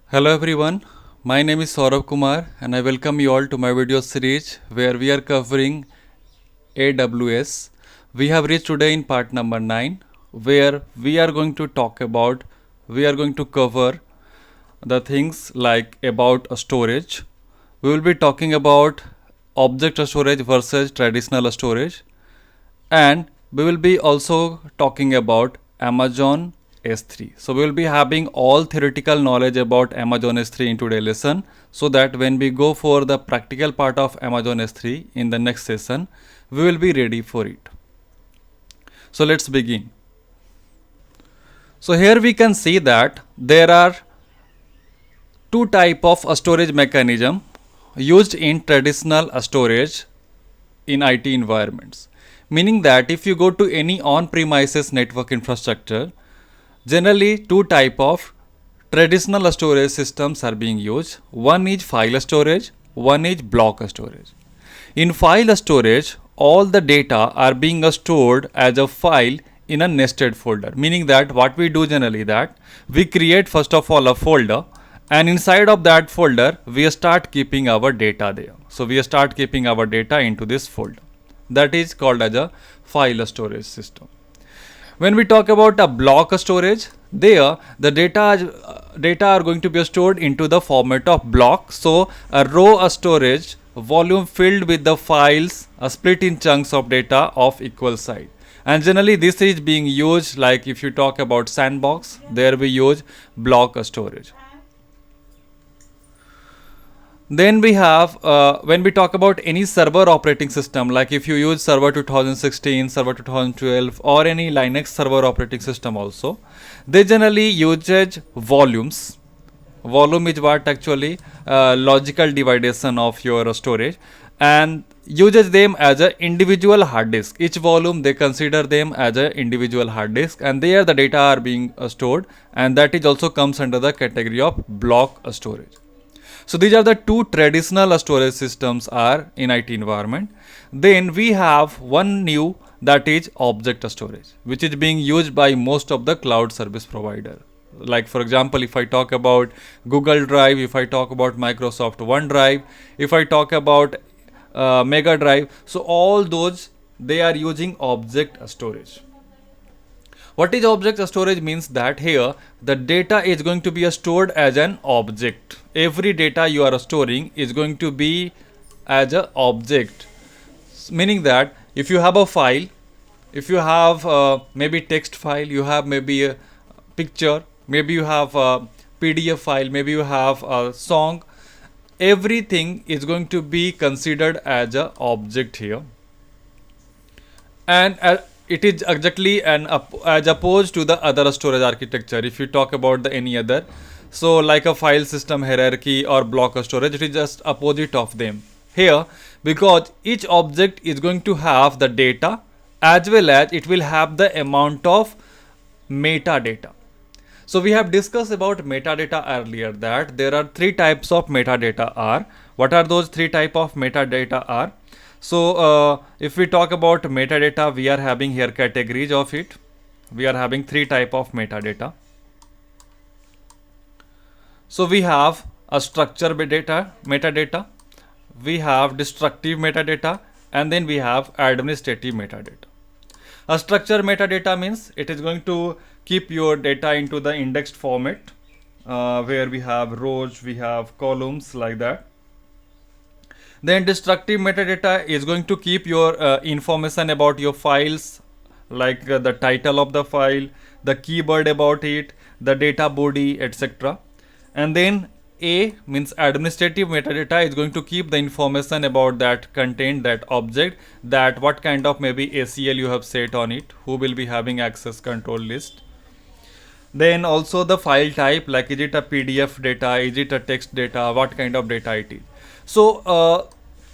Hello everyone, my name is Saurabh Kumar and I welcome you all to my video series where we are covering AWS. We have reached today in part number 9 where we are going to cover the things like about storage. We will be talking about object storage versus traditional storage, and we will be also talking about Amazon S3. So we will be having all theoretical knowledge about Amazon S3 in today's lesson, so that when we go for the practical part of Amazon S3 in the next session, we will be ready for it. So let's begin. So here we can see that there are two type of storage mechanism used in traditional storage in IT environments. Meaning that if you go to any on-premises network infrastructure, generally two type of traditional storage systems are being used. One is file storage, one is block storage. In file storage, all the data are being stored as a file in a nested folder. Meaning that what we do generally that we create first of all a folder, and inside of that folder we start keeping our data there. So we start keeping our data into this folder. That is called as a file storage system. When we talk about a block storage, there the data are going to be stored into the format of block. So a row storage volume filled with the files split in chunks of data of equal size. And generally this is being used, like if you talk about sandbox, there we use block storage. Then we have, when we talk about any server operating system, like if you use server 2016, server 2012 or any Linux server operating system also, they generally uses volumes. Volume is what actually logical division of your storage, and uses them as an individual hard disk. Each volume they consider them as an individual hard disk, and there the data are being stored, and that is also comes under the category of block storage. So these are the two traditional storage systems are in IT environment. Then we have one new, that is object storage, which is being used by most of the cloud service provider. Like for example, if I talk about Google Drive, if I talk about Microsoft OneDrive, if I talk about Mega Drive, so all those they are using object storage. What is object storage means that here the data is going to be stored as an object. Every data you are storing is going to be as an object. Meaning that if you have a file, if you have maybe text file, you have maybe a picture, maybe you have a PDF file, maybe you have a song, everything is going to be considered as an object here. And it is exactly as opposed to the other storage architecture. If you talk about the any other, so like a file system hierarchy or block storage, it is just opposite of them here, because each object is going to have the data as well as it will have the amount of metadata. So we have discussed about metadata earlier, that there are three types of metadata are. What are those three type of metadata are? So if we talk about metadata, we are having here categories of it. We are having three type of metadata. So we have a structure metadata, we have destructive metadata, and then we have administrative metadata. A structure metadata means it is going to keep your data into the indexed format, where we have rows, we have columns like that. Then destructive metadata is going to keep your information about your files, like the title of the file, the keyword about it, the data body, etc. And then A means administrative metadata is going to keep the information about that content, that object, that what kind of maybe ACL you have set on it, who will be having access control list. Then also the file type, like is it a PDF data, is it a text data, what kind of data it is. So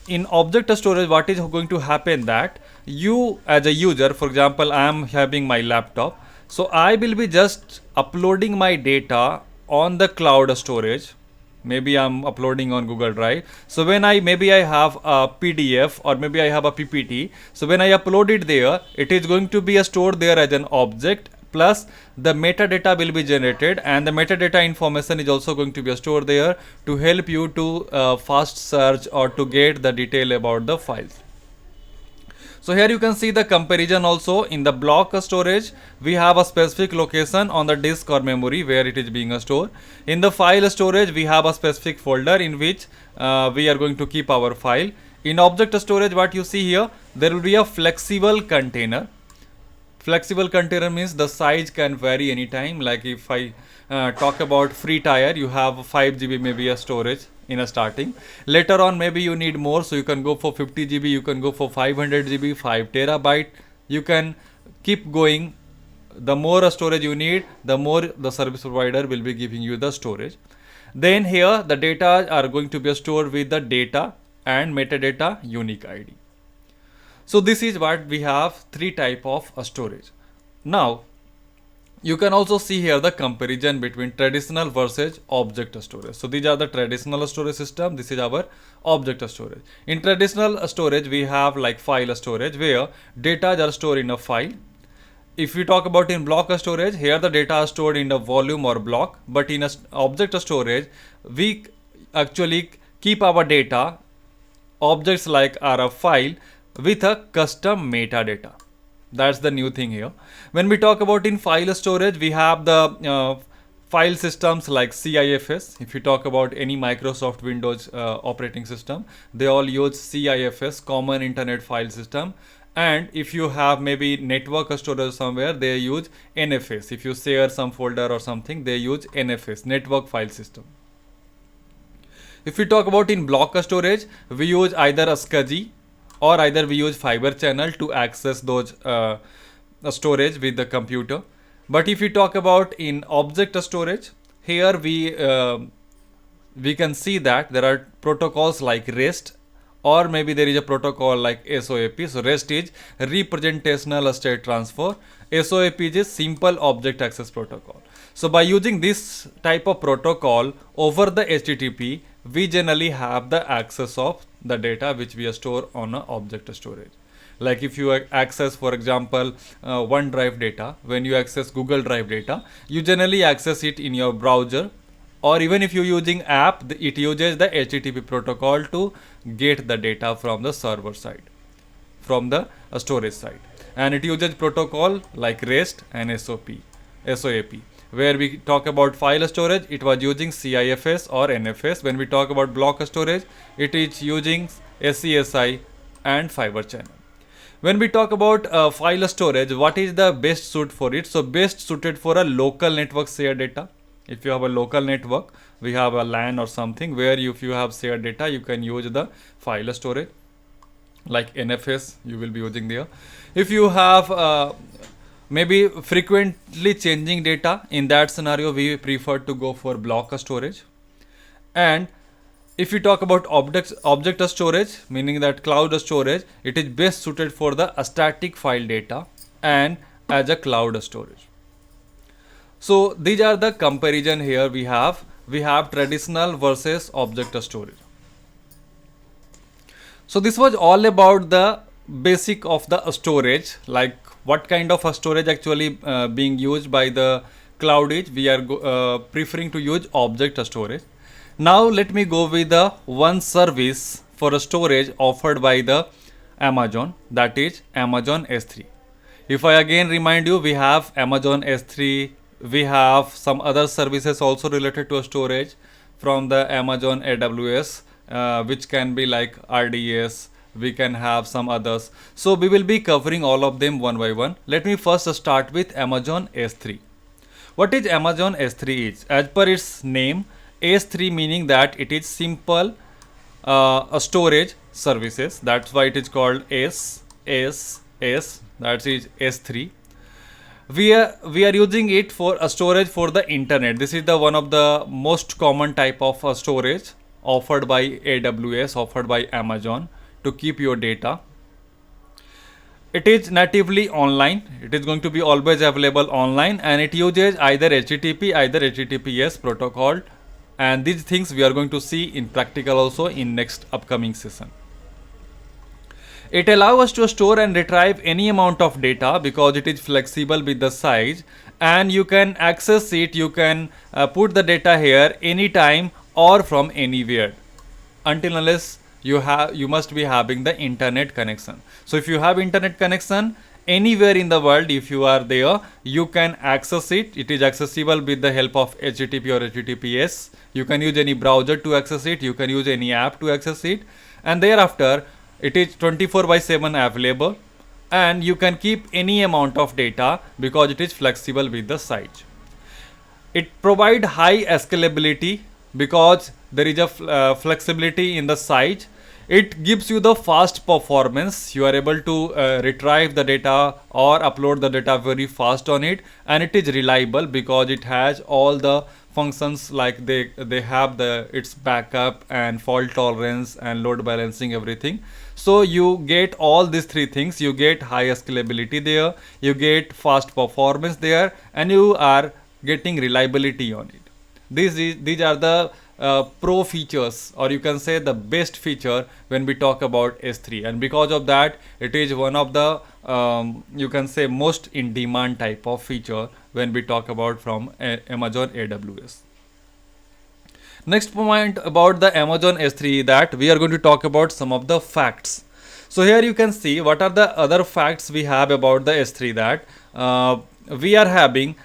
in object storage, what is going to happen that you as a user, for example, I am having my laptop, so I will be just uploading my data on the cloud storage. Maybe I'm uploading on Google Drive. So when I have a PDF or maybe I have a PPT, so when I upload it there, it is going to be stored there as an object plus the metadata will be generated, and the metadata information is also going to be stored there to help you to fast search or to get the detail about the files. So here you can see the comparison also. In the block storage, we have a specific location on the disk or memory where it is being stored. In the file storage, we have a specific folder in which we are going to keep our file. In object storage, what you see here, there will be a flexible container. Flexible container means the size can vary anytime. Like if I talk about free tier, you have 5 GB maybe a storage in a starting. Later on maybe you need more, so you can go for 50 GB, you can go for 500 GB, 5 terabyte. You can keep going. The more storage you need, the more the service provider will be giving you the storage. Then here the data are going to be stored with the data and metadata unique ID. So this is what we have, 3 type of storage. Now you can also see here the comparison between traditional versus object storage. So these are the traditional storage system. This is our object storage. In traditional storage, we have like file storage where data are stored in a file. If we talk about in block storage, here the data are stored in a volume or block. But in a object storage, we actually keep our data, objects like are a file with a custom metadata. That's the new thing here. When we talk about in file storage, we have the file systems like CIFS. If you talk about any Microsoft Windows operating system, they all use CIFS, Common Internet File System. And if you have maybe network storage somewhere, they use NFS. If you share some folder or something, they use NFS, Network File System. If we talk about in block storage, we use either a SCSI or either we use fiber channel to access those storage with the computer. But if we talk about in object storage, here we can see that there are protocols like REST, or maybe there is a protocol like SOAP. So REST is representational state transfer. SOAP is simple object access protocol. So by using this type of protocol over the HTTP, we generally have the access of the data which we store on an object storage. Like if you access, for example, OneDrive data, when you access Google Drive data, you generally access it in your browser, or even if you're using app, it uses the HTTP protocol to get the data from the server side, from the storage side. And it uses protocol like REST and SOAP. Where we talk about file storage, it was using CIFS or NFS. When we talk about block storage, it is using SCSI and fiber channel. When we talk about file storage, what is the best suit for it? So best suited for a local network shared data. If you have a local network, we have a LAN or something where if you have shared data, you can use the file storage like NFS you will be using there. If you have maybe frequently changing data, in that scenario we prefer to go for block storage. And if we talk about object storage, meaning that cloud storage, it is best suited for the static file data and as a cloud storage. So these are the comparison here we have. We have traditional versus object storage. So this was all about the basic of the storage, like what kind of a storage actually being used by the cloud is. We are preferring to use object storage. Now let me go with the one service for a storage offered by the Amazon, that is Amazon S3. If I again remind you, we have Amazon S3, we have some other services also related to storage from the Amazon AWS, which can be like RDS, we can have some others. So we will be covering all of them one by one. Let me first start with Amazon S3. What is Amazon S3 is? As per its name, S3 meaning that it is simple storage services. That's why it is called S, that is S3. We are using it for a storage for the internet. This is the one of the most common type of storage offered by AWS, offered by Amazon to keep your data. It is natively online. It is going to be always available online, and it uses either HTTP, either HTTPS protocol, and these things we are going to see in practical also in next upcoming session. It allows us to store and retrieve any amount of data because it is flexible with the size, and you can access it, you can put the data here anytime or from anywhere, until unless you must be having the internet connection. So if you have internet connection anywhere in the world, if you are there, you can access it. It is accessible with the help of HTTP or HTTPS. You can use any browser to access it, you can use any app to access it, and thereafter it is 24 by 7 available, and you can keep any amount of data because it is flexible with the size. It provides high scalability because there is a flexibility in the size. It gives you the fast performance. You are able to retrieve the data or upload the data very fast on it, and it is reliable because it has all the functions, like they have its backup and fault tolerance and load balancing, everything. So you get all these three things. You get high scalability there, you get fast performance there, and you are getting reliability on it. These are the pro features, or you can say the best feature when we talk about S3, and because of that it is one of the you can say most in demand type of feature when we talk about from Amazon AWS. Next point about the Amazon S3, that we are going to talk about some of the facts. So here you can see what are the other facts we have about the S3, that we are having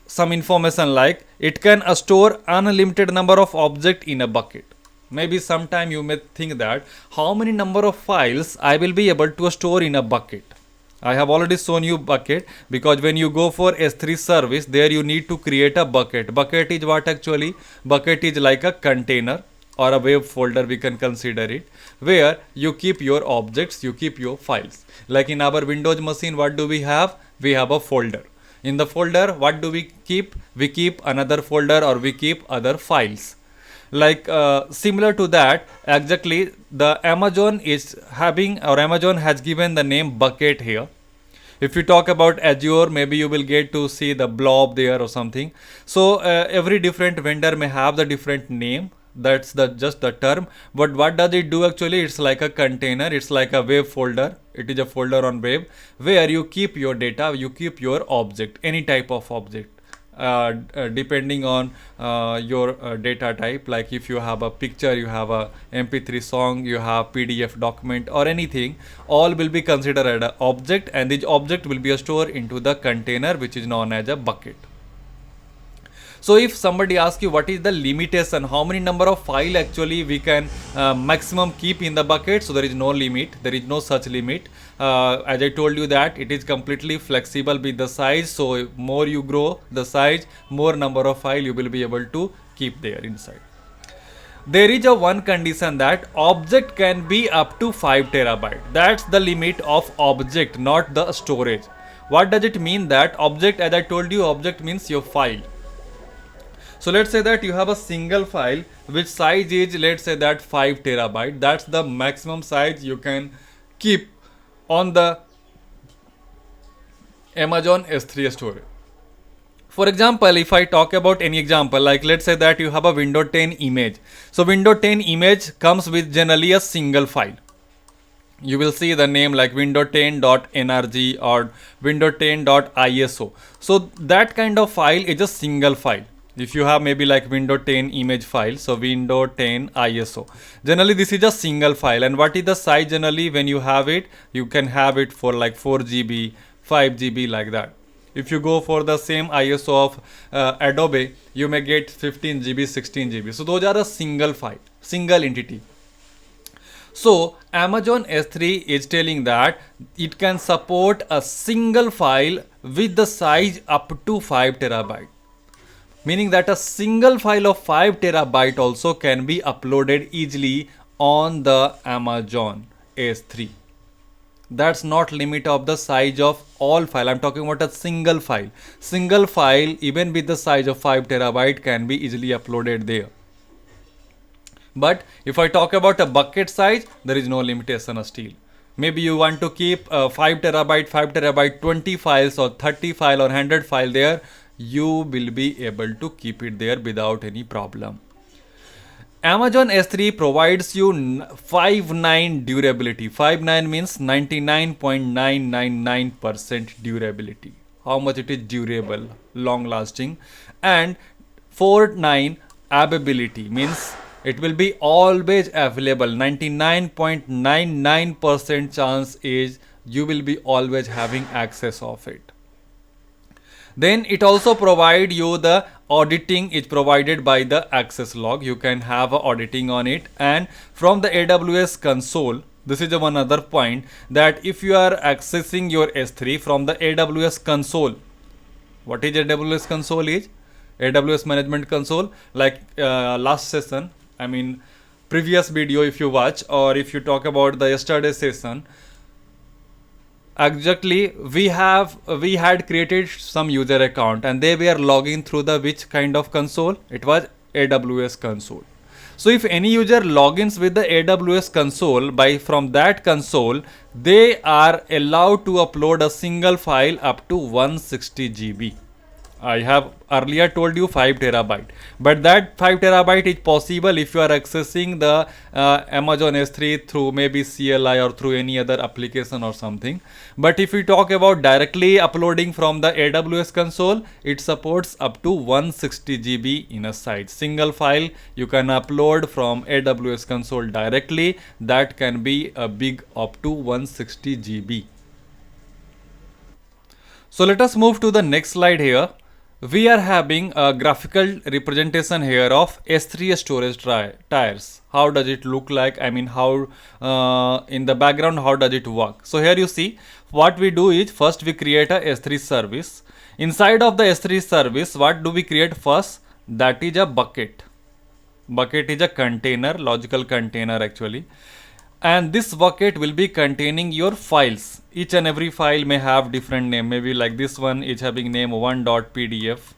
some information like it can store unlimited number of objects in a bucket. Maybe sometime you may think that how many number of files I will be able to store in a bucket. I have already shown you bucket, because when you go for S3 service, there you need to create a bucket. Bucket is what actually? Bucket is like a container or a web folder, we can consider it, where you keep your objects, you keep your files. Like in our Windows machine, what do we have? We have a folder. In the folder, what do we keep? We keep another folder, or we keep other files. Like similar to that, exactly, the Amazon is having, or Amazon has given the name bucket here. If you talk about Azure, maybe you will get to see the blob there or something. So every different vendor may have the different name. That's just the term. But what does it do actually? It's like a container, it's like a web folder. It is a folder on web where you keep your data, you keep your object, any type of object, depending on your data type. Like if you have a picture, you have a MP3 song, you have PDF document or anything, all will be considered as an object, and this object will be stored into the container, which is known as a bucket. So if somebody asks you what is the limitation, how many number of file actually we can maximum keep in the bucket, so there is no limit, there is no such limit. As I told you that it is completely flexible with the size, so more you grow the size, more number of file you will be able to keep there inside. There is a one condition, that object can be up to 5 terabyte. That's the limit of object, not the storage. What does it mean? That object, as I told you, object means your file. So let's say that you have a single file which size is, let's say that 5 terabyte. That's the maximum size you can keep on the Amazon S3 storage. For example, if I talk about any example, like let's say that you have a Windows 10 image. So Windows 10 image comes with generally a single file. You will see the name like Windows 10.nrg or Windows 10.iso. So that kind of file is a single file. If you have maybe like Windows 10 image file, so Windows 10 ISO, generally this is a single file. And what is the size generally when you have it? You can have it for like 4 GB, 5 GB, like that. If you go for the same ISO of Adobe, you may get 15 GB, 16 GB. So those are a single file, single entity. So Amazon S3 is telling that it can support a single file with the size up to 5 terabyte. Meaning that a single file of 5 terabyte also can be uploaded easily on the Amazon S3. That's not limit of the size of all file. I'm talking about a single file. Single file even with the size of 5 terabyte can be easily uploaded there. But if I talk about a bucket size, there is no limitation still. Maybe you want to keep 5 terabyte, 20 files or 30 file or 100 file there. You will be able to keep it there without any problem. Amazon S3 provides you 5.9 durability. 5.9 means 99.999% durability. How much it is durable, long lasting. And 4.9 availability means it will be always available. 99.99% chance is you will be always having access of it. Then it also provide you the auditing is provided by the access log. You can have a auditing on it, and from the AWS console, this is one other point, that if you are accessing your S3 from the AWS console, what is AWS console is? AWS management console, like last session, I mean previous video if you watch, or if you talk about the yesterday session, exactly we had created some user account and they were logging through the which kind of console? It was AWS console. So if any user logins with the AWS console, by from that console they are allowed to upload a single file up to 160 GB. I have earlier told you 5 terabyte, but that 5 terabyte is possible if you are accessing the Amazon S3 through maybe CLI or through any other application or something. But if we talk about directly uploading from the AWS console, it supports up to 160 GB in a site. Single file you can upload from AWS console directly, that can be a big up to 160 GB. So let us move to the next slide here. We are having a graphical representation here of S3 storage tiers. How does it look like? I mean, how in the background, how does it work? So here you see what we do is first we create a S3 service. Inside of the S3 service, what do we create first? That is a bucket. Bucket is a container, logical container actually. And this bucket will be containing your files. Each and every file may have different name. Maybe like this one is having name 1.pdf.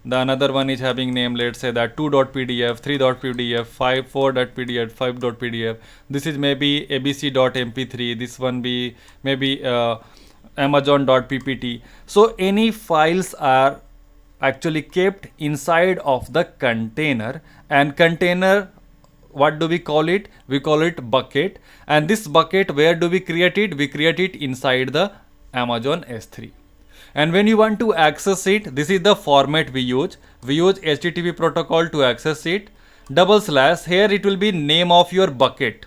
The another one is having name, let's say that 2.pdf, 3.pdf, 4.pdf, 5.pdf. This is maybe abc.mp3. This one be maybe amazon.ppt. So any files are actually kept inside of the container, and container, what do we call it? We call it bucket. And this bucket, where do we create it? We create it inside the Amazon S3. And when you want to access it, this is the format we use. We use HTTP protocol to access it. // here it will be name of your bucket.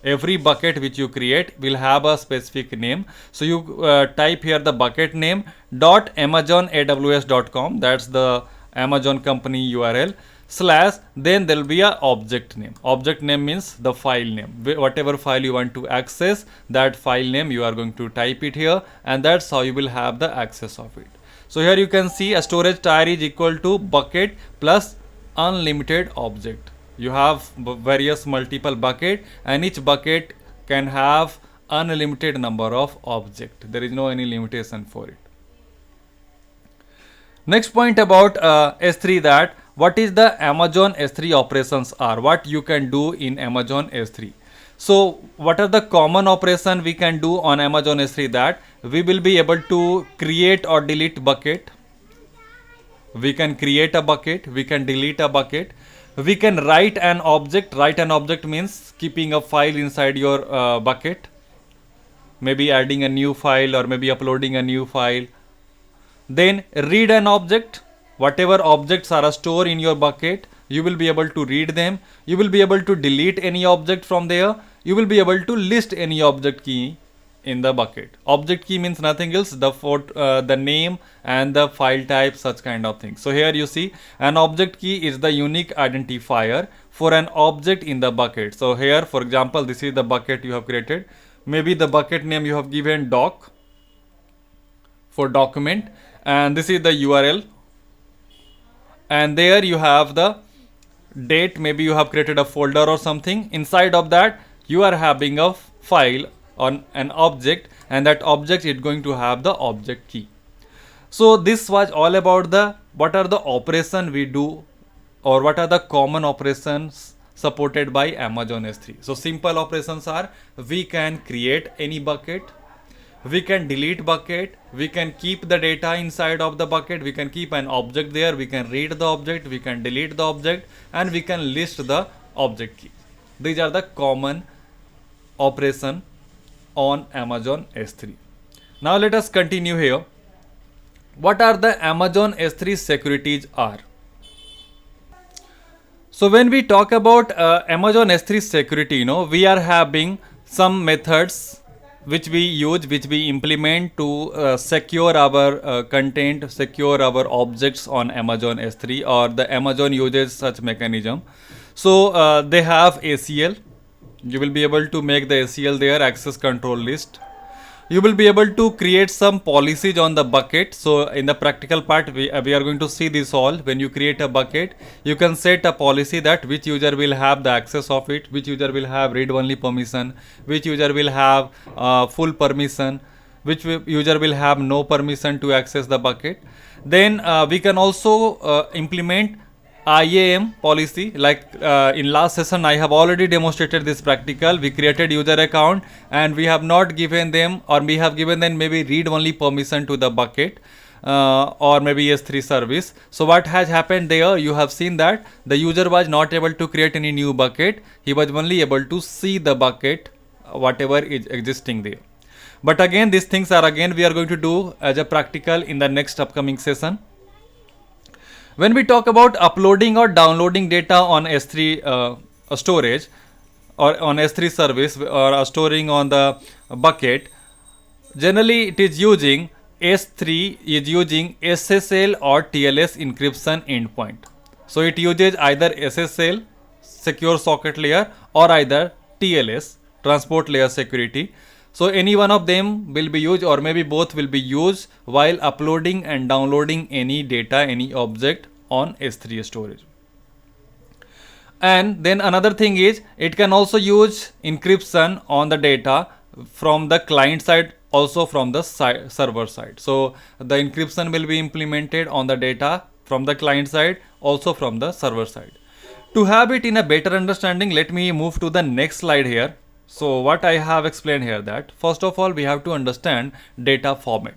Every bucket which you create will have a specific name. So you type here the bucket name .amazonaws.com. That's the Amazon company URL. / then there will be a object name. Object name means the file name. Whatever file you want to access, that file name you are going to type it here, and that's how you will have the access of it. So here you can see a storage tier is equal to bucket plus unlimited object. You have various multiple bucket, and each bucket can have unlimited number of object. There is no any limitation for it. Next point about S3, that what is the Amazon S3 operations are, what you can do in Amazon S3. So what are the common operation we can do on Amazon S3? That we will be able to create or delete bucket. We can create a bucket, we can delete a bucket, we can write an object. Write an object means keeping a file inside your bucket, maybe adding a new file or maybe uploading a new file. Then read an object. Whatever objects are stored in your bucket, you will be able to read them. You will be able to delete any object from there. You will be able to list any object key in the bucket. Object key means nothing else, the name and the file type, such kind of things. So here you see an object key is the unique identifier for an object in the bucket. So here, for example, this is the bucket you have created. Maybe the bucket name you have given doc for document, and this is the URL, and there you have the date. Maybe you have created a folder or something. Inside of that you are having a file on an object, and that object is going to have the object key. So this was all about the what are the operation we do, or what are the common operations supported by Amazon S3. So simple operations are, we can create any bucket, we can delete bucket, we can keep the data inside of the bucket, we can keep an object there, we can read the object, we can delete the object, and we can list the object keys. These are the common operation on Amazon S3. Now let us continue here. What are the Amazon S3 securities are? So when we talk about Amazon S3 security, we are having some methods which we use, which we implement to secure our content, secure our objects on Amazon S3, or the Amazon uses such mechanism. So they have ACL. You will be able to make the ACL there, access control list. You will be able to create some policies on the bucket. So in the practical part, we are going to see this all. When you create a bucket, you can set a policy that which user will have the access of it, which user will have read only permission, which user will have full permission, which user will have no permission to access the bucket. Then we can also implement IAM policy. Like in last session I have already demonstrated this practical. We created user account and we have not given them, or we have given them maybe read only permission to the bucket or maybe S3 service. So what has happened there, you have seen that the user was not able to create any new bucket. He was only able to see the bucket whatever is existing there. But again, these things are again we are going to do as a practical in the next upcoming session. When we talk about uploading or downloading data on S3 storage or on S3 service or storing on the bucket, generally it is using S3 is using SSL or TLS encryption endpoint. So it uses either SSL, secure socket layer, or either TLS, transport layer security. So any one of them will be used, or maybe both will be used while uploading and downloading any data, any object on S3 storage. And then another thing is it can also use encryption on the data from the client side, also from the server side. So the encryption will be implemented on the data from the client side, also from the server side. To have it in a better understanding, let me move to the next slide here. So what I have explained here, that first of all we have to understand data format.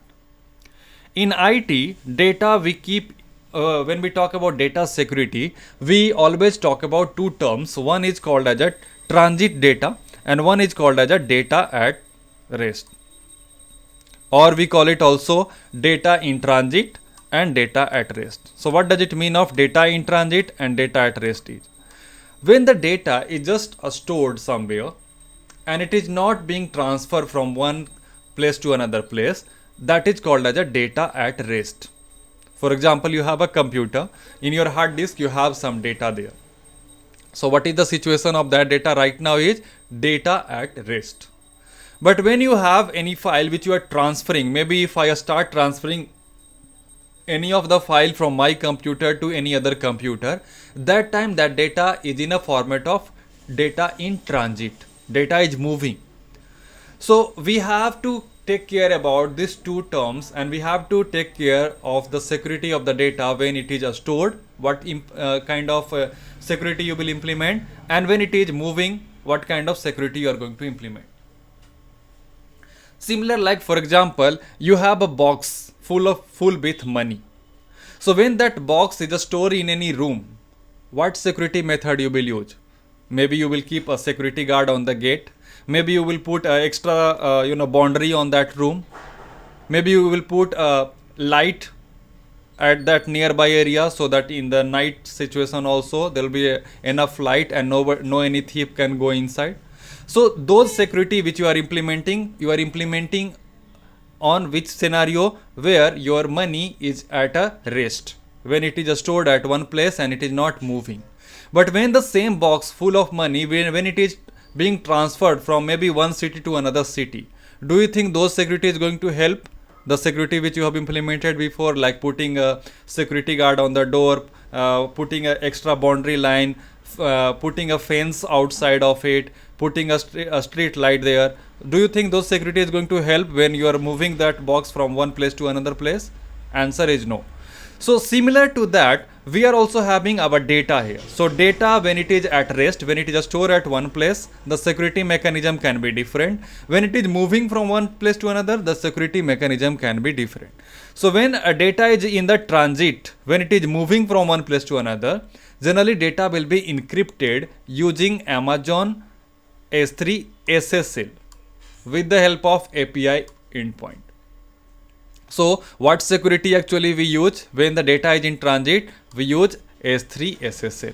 In IT, data we keep, when we talk about data security, we always talk about two terms. One is called as a transit data and one is called as a data at rest, or we call it also data in transit and data at rest. So what does it mean of data in transit and data at rest is, when the data is just stored somewhere and it is not being transferred from one place to another place, that is called as a data at rest. For example, you have a computer, in your hard disk you have some data there. So what is the situation of that data right now is data at rest. But when you have any file which you are transferring, maybe if I start transferring any of the file from my computer to any other computer, that time that data is in a format of data in transit. Data is moving. So we have to take care about these two terms, and we have to take care of the security of the data when it is stored, what kind of security you will implement, and when it is moving, what kind of security you are going to implement. Similar, like for example, you have a box full with money. So when that box is stored in any room, what security method you will use? Maybe you will keep a security guard on the gate. Maybe you will put extra boundary on that room. Maybe you will put a light at that nearby area, so that in the night situation also there will be enough light and no any thief can go inside. So those security which you are implementing on which scenario, where your money is at a rest, when it is stored at one place and it is not moving. But when the same box full of money, when it is being transferred from maybe one city to another city, do you think those security is going to help? The security which you have implemented before, like putting a security guard on the door, putting an extra boundary line, putting a fence outside of it, putting a street light there, do you think those security is going to help when you are moving that box from one place to another place? Answer is no. So similar to that, we are also having our data here. So data, when it is at rest, when it is stored at one place, the security mechanism can be different. When it is moving from one place to another, the security mechanism can be different. So when a data is in the transit, when it is moving from one place to another, generally data will be encrypted using Amazon S3 SSL with the help of API endpoint. So what security actually we use when the data is in transit? We use S3 SSL.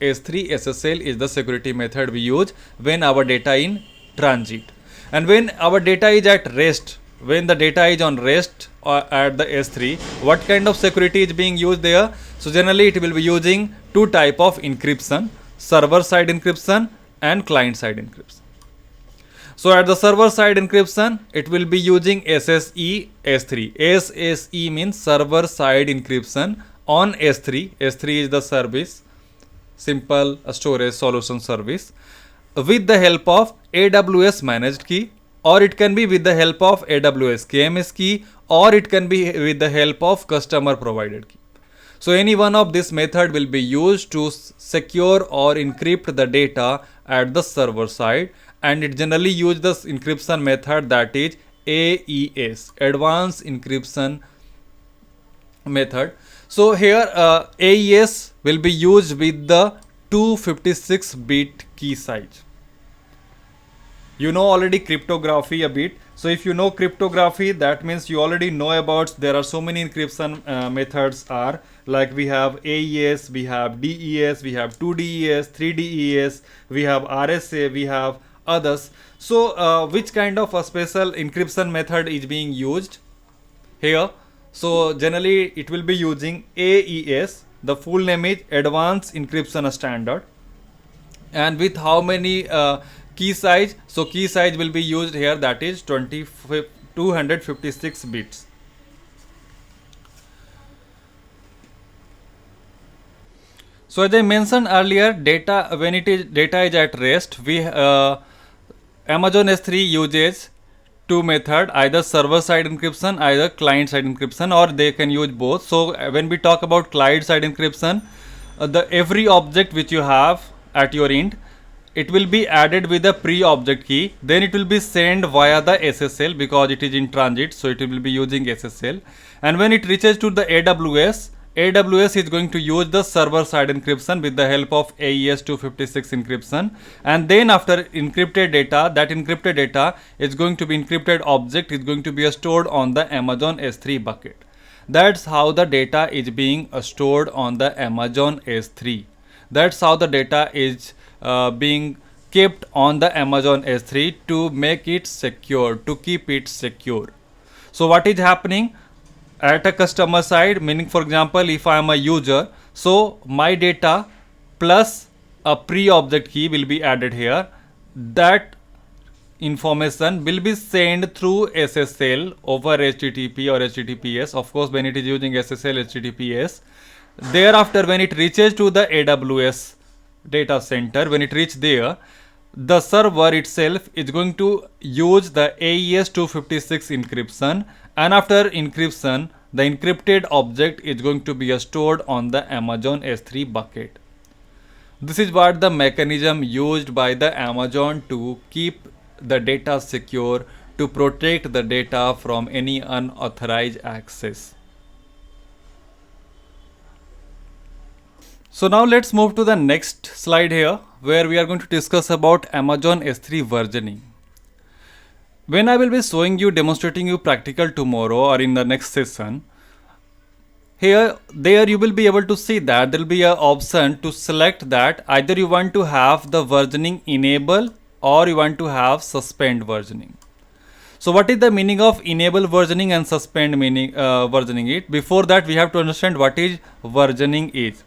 S3 SSL is the security method we use when our data in transit. And when our data is at rest, when the data is on rest or at the S3, what kind of security is being used there? So generally it will be using two type of encryption, server side encryption and client side encryption. So at the server side encryption, it will be using SSE S3. SSE means server side encryption on S3. S3 is the service, simple storage solution service, with the help of AWS managed key, or it can be with the help of AWS KMS key, or it can be with the help of customer provided key. So any one of this method will be used to secure or encrypt the data at the server side, and it generally use this encryption method, that is AES, Advanced Encryption Method. So here AES will be used with the 256-bit key size. You know already cryptography a bit. So if you know cryptography, that means you already know about there are so many encryption methods are, like we have AES, we have DES, we have 2DES, 3DES, we have RSA, we have others. So which kind of a special encryption method is being used here? So generally it will be using AES. The full name is Advanced Encryption Standard. And with how many key size? So key size will be used here, that is 256 bits. So as I mentioned earlier, data when data is at rest, we Amazon S3 uses two method, either server side encryption, either client side encryption, or they can use both. So when we talk about client side encryption, the every object which you have at your end, it will be added with a pre-object key, then it will be sent via the SSL because it is in transit, so it will be using SSL. And when it reaches to the AWS is going to use the server side encryption with the help of AES 256 encryption, and then after encrypted data, that encrypted data is going to be encrypted object is going to be stored on the Amazon S3 bucket. That's how the data is being stored on the Amazon S3. That's how the data is being kept on the Amazon S3 to make it secure, to keep it secure. So what is happening at a customer side, meaning for example if I am a user, so my data plus a pre-object key will be added here. That information will be sent through SSL over HTTP or HTTPS. Of course when it is using SSL, HTTPS, thereafter when it reaches to the AWS data center, when it reaches there, the server itself is going to use the AES 256 encryption, and after encryption the encrypted object is going to be stored on the Amazon S3 bucket. This is what the mechanism used by the Amazon to keep the data secure, to protect the data from any unauthorized access. So now let's move to the next slide here, where we are going to discuss about Amazon S3 versioning. When I will be showing you, demonstrating you practical tomorrow or in the next session, there you will be able to see that there will be an option to select that either you want to have the versioning enable or you want to have suspend versioning. So what is the meaning of enable versioning and suspend versioning it? Before that we have to understand what is versioning is.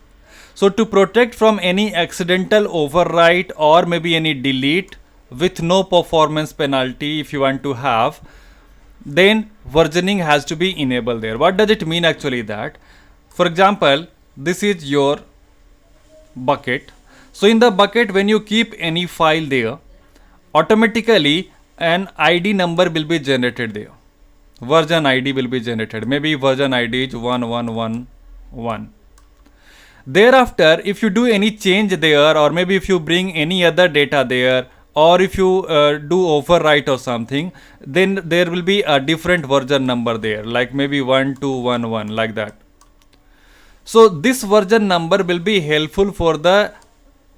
So to protect from any accidental overwrite or maybe any delete with no performance penalty, if you want to have, then versioning has to be enabled there. What does it mean actually? That for example this is your bucket. So in the bucket when you keep any file there, automatically an ID number will be generated there. Version ID will be generated. Maybe version ID is 1111. Thereafter, if you do any change there, or maybe if you bring any other data there, or if you do overwrite or something, then there will be a different version number there, like maybe 1211, like that. So this version number will be helpful for the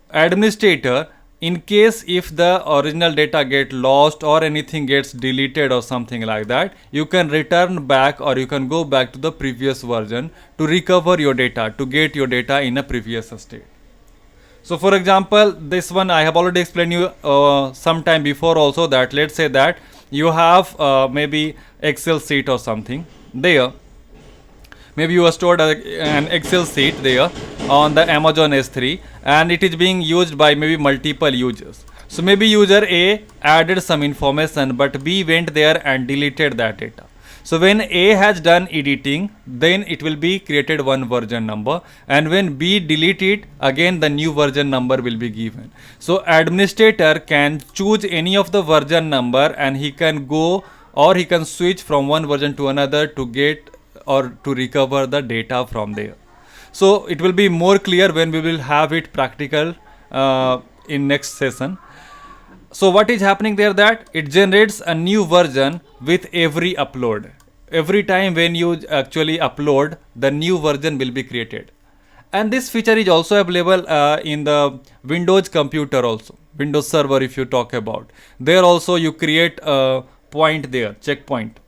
administrator in case if the original data get lost or anything gets deleted or something like that. You can return back or you can go back to the previous version to recover your data, to get your data in a previous state. So for example, this one I have already explained you some time before also, that let's say that you have maybe Excel sheet or something there. Maybe you have stored an Excel sheet there on the Amazon S3 and it is being used by maybe multiple users. So maybe user A added some information but B went there and deleted that data. So when A has done editing, then it will be created one version number, and when B delete it, again the new version number will be given. So administrator can choose any of the version number and he can go or he can switch from one version to another to get or to recover the data from there. So it will be more clear when we will have it practical in next session. So what is happening there, that it generates a new version with every upload. Every time when you actually upload, the new version will be created. And this feature is also available in the Windows computer also, Windows Server if you talk about. There also you create a point there, checkpoint.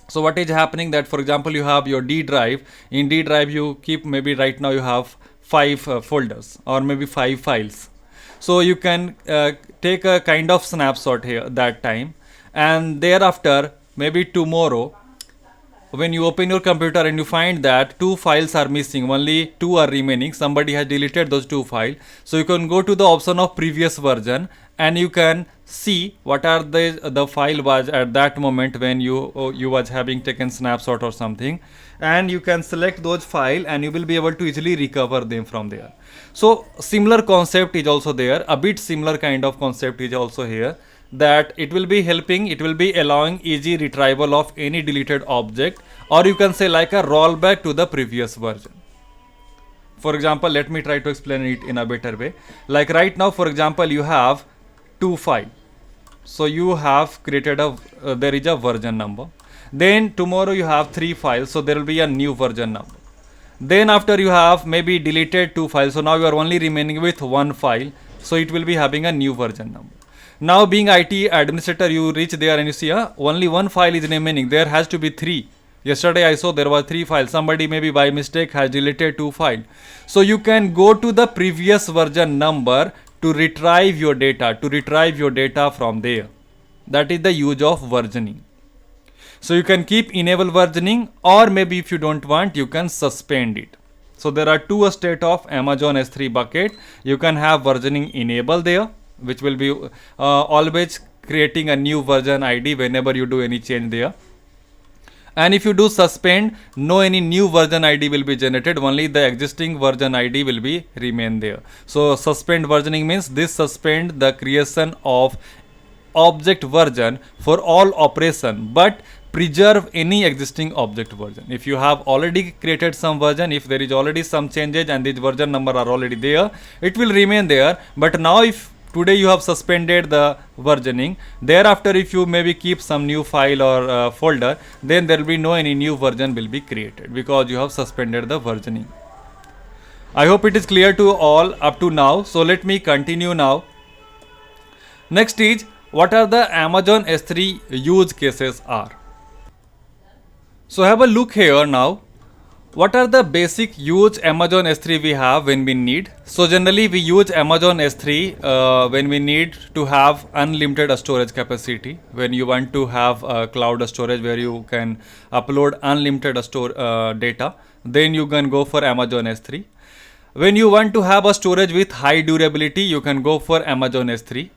So what is happening, that for example you have your D drive. In D drive you keep, maybe right now you have 5 folders or maybe 5 files. So you can take a kind of snapshot here that time, and thereafter maybe tomorrow when you open your computer and you find that 2 files are missing, only 2 are remaining, somebody has deleted those 2 files. So you can go to the option of previous version and you can see what are the file was at that moment when you was having taken snapshot or something, and you can select those file and you will be able to easily recover them from there. So similar concept is also there, a bit similar kind of concept is also here, that it will be helping, it will be allowing easy retrieval of any deleted object, or you can say like a rollback to the previous version. For example, let me try to explain it in a better way. Like right now, for example, you have 2 files. So you have created a there is a version number. Then tomorrow you have 3 files, so there will be a new version number. Then after you have maybe deleted 2 files, so now you are only remaining with 1 file, so it will be having a new version number. Now being IT administrator, you reach there and you see only 1 file is remaining, there has to be 3. Yesterday I saw there were 3 files, somebody maybe by mistake has deleted 2 files. So you can go to the previous version number to retrieve your data, from there. That is the use of versioning. So you can keep enable versioning, or maybe if you don't want, you can suspend it. So there are 2 state of Amazon S3 bucket. You can have versioning enable there, which will be always creating a new version ID whenever you do any change there. And if you do suspend, no any new version ID will be generated, only the existing version ID will be remain there. So suspend versioning means this suspend the creation of object version for all operation, but preserve any existing object version. If you have already created some version, if there is already some changes and these version number are already there, it will remain there. But now if today you have suspended the versioning, thereafter if you maybe keep some new file or folder, then there will be no any new version will be created because you have suspended the versioning. I hope it is clear to all up to now. So let me continue now. Next is, what are the Amazon S3 use cases are. So have a look here now. What are the basic use Amazon S3 we have when we need? So generally we use Amazon S3 when we need to have unlimited storage capacity. When you want to have a cloud storage where you can upload unlimited data, then you can go for Amazon S3. When you want to have a storage with high durability, you can go for Amazon S3.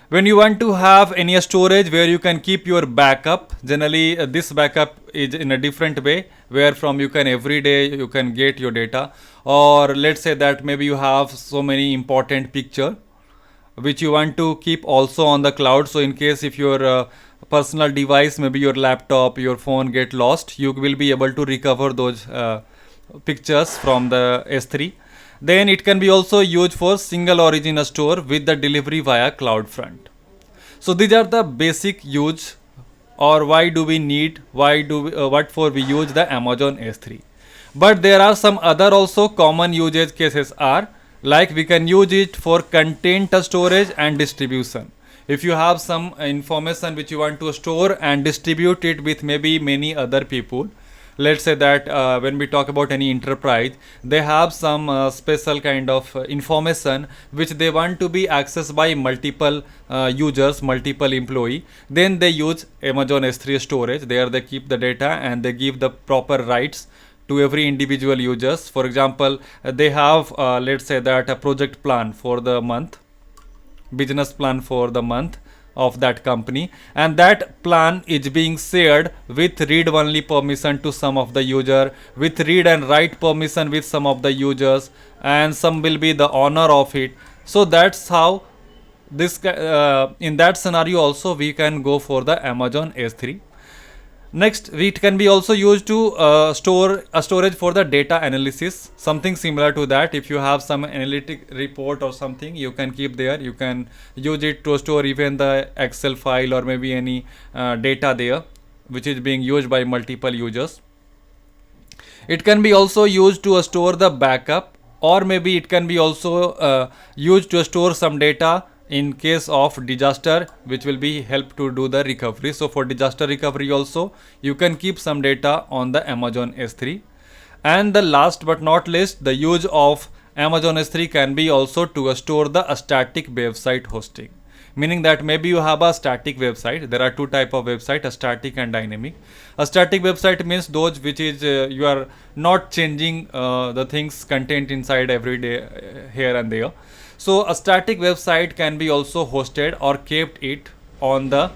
When you want to have any storage where you can keep your backup, generally this backup is in a different way, where from you can every day you can get your data, or let's say that maybe you have so many important picture which you want to keep also on the cloud. So in case if your personal device, maybe your laptop, your phone get lost, you will be able to recover those pictures from the S3. Then it can be also used for single origin store with the delivery via CloudFront. So these are the basic use, or why do we need, what for we use the Amazon S3. But there are some other also common usage cases are like we can use it for content storage and distribution. If you have some information which you want to store and distribute it with maybe many other people, let's say that when we talk about any enterprise, they have some special kind of information which they want to be accessed by multiple users, multiple employee, then they use Amazon S3 storage. There they keep the data and they give the proper rights to every individual users. For example, they have let's say that a project plan for the month, business plan for the month of that company, and that plan is being shared with read only permission to some of the user, with read and write permission with some of the users, and some will be the owner of it. So that's how this in that scenario also we can go for the Amazon S3. Next, it can be also used to store a storage for the data analysis, something similar to that. If you have some analytic report or something, you can keep there. You can use it to store even the Excel file or maybe any data there, which is being used by multiple users. It can be also used to store the backup, or maybe it can be also used to store some data in case of disaster, which will be help to do the recovery. So for disaster recovery also you can keep some data on the Amazon S3. And the last but not least, the use of Amazon S3 can be also to store the static website hosting, meaning that maybe you have a static website. There are two type of website, a static and dynamic. A static website means those which is you are not changing the things content inside every day here and there. So a static website can be also hosted or kept it on the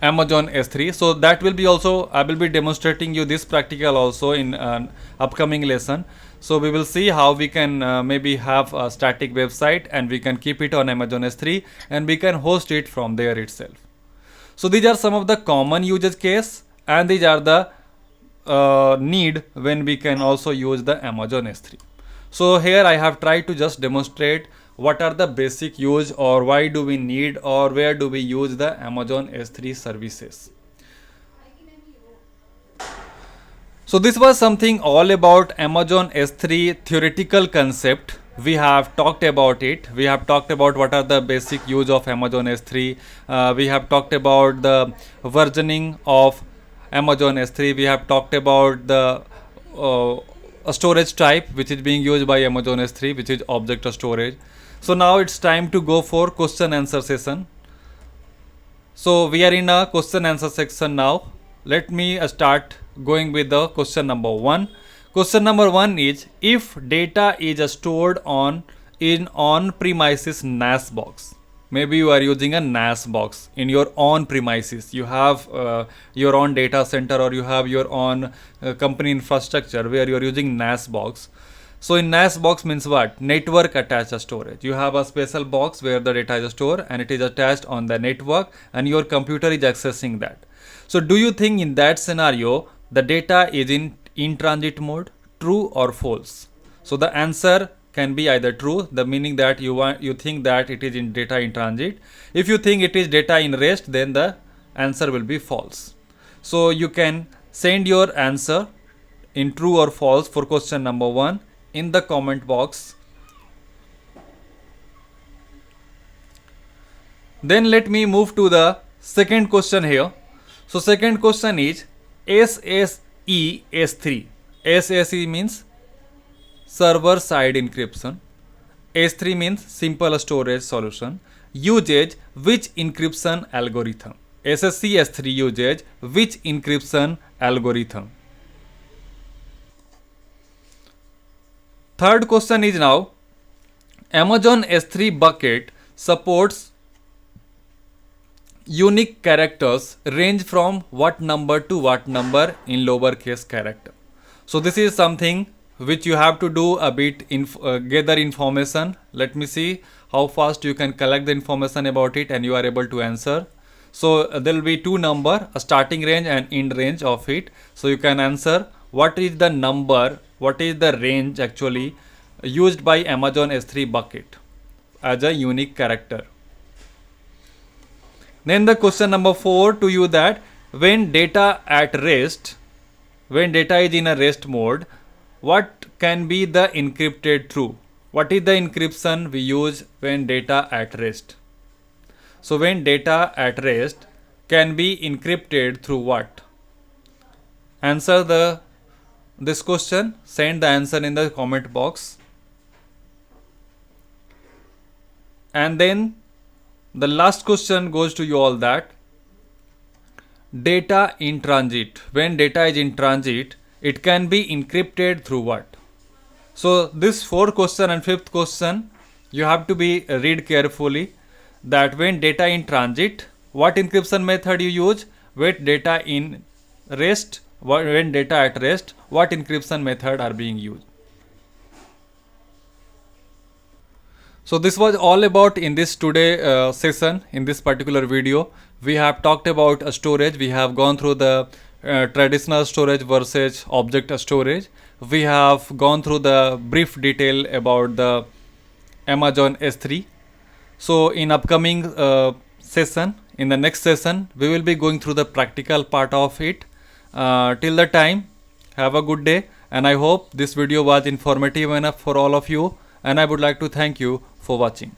Amazon S3. So that will be also, I will be demonstrating you this practical also in an upcoming lesson. So we will see how we can maybe have a static website and we can keep it on Amazon S3 and we can host it from there itself. So these are some of the common usage case, and these are the need when we can also use the Amazon S3. So here I have tried to just demonstrate what are the basic use, or why do we need, or where do we use the Amazon S3 services. So this was something all about Amazon S3 theoretical concept. We have talked about it. We have talked about what are the basic use of Amazon S3. We have talked about the versioning of Amazon S3. We have talked about the a storage type which is being used by Amazon S3, which is object storage. So now it's time to go for question answer session. So we are in a question answer section now. Let me start going with the question number 1. Question number 1 is, if data is stored in on-premises NAS box. Maybe you are using a NAS box in your own premises. You have your own data center, or you have your own company infrastructure where you are using NAS box. So in NAS box means what? Network attached storage. You have a special box where the data is stored and it is attached on the network and your computer is accessing that. So do you think in that scenario the data is in transit mode? True or false? So the answer can be either true, the meaning that you think that it is in data in transit. If you think it is data in rest, then the answer will be false. So you can send your answer in true or false for question number 1 in the comment box. Then let me move to the second question here. So second question is SSE S3. SSE means server side encryption. S3 means simple storage solution. Usage which encryption algorithm? SSE S3 usage which encryption algorithm? Third question is now, Amazon S3 bucket supports unique characters range from what number to what number in lowercase character. So this is something which you have to do a bit gather information. Let me see how fast you can collect the information about it and you are able to answer. So there will be two number, a starting range and end range of it. So you can answer what is the number, what is the range actually used by Amazon S3 bucket as a unique character. Then the question number 4 to you, that when data at rest, when data is in a rest mode, what can be the encrypted through? What is the encryption we use when data at rest? So when data at rest can be encrypted through what? Answer this question, send the answer in the comment box. And then the last question goes to you all, that data in transit, when data is in transit, it can be encrypted through what? So this fourth question and fifth question you have to be read carefully, that when data in transit, what encryption method you use? When data in rest, when data at rest, what encryption method are being used? So this was all about in this today session. In this particular video, we have talked about storage. We have gone through the traditional storage versus object storage. We have gone through the brief detail about the Amazon S3. So in upcoming session, in the next session, we will be going through the practical part of it. Till the time, have a good day, and I hope this video was informative enough for all of you, and I would like to thank you for watching.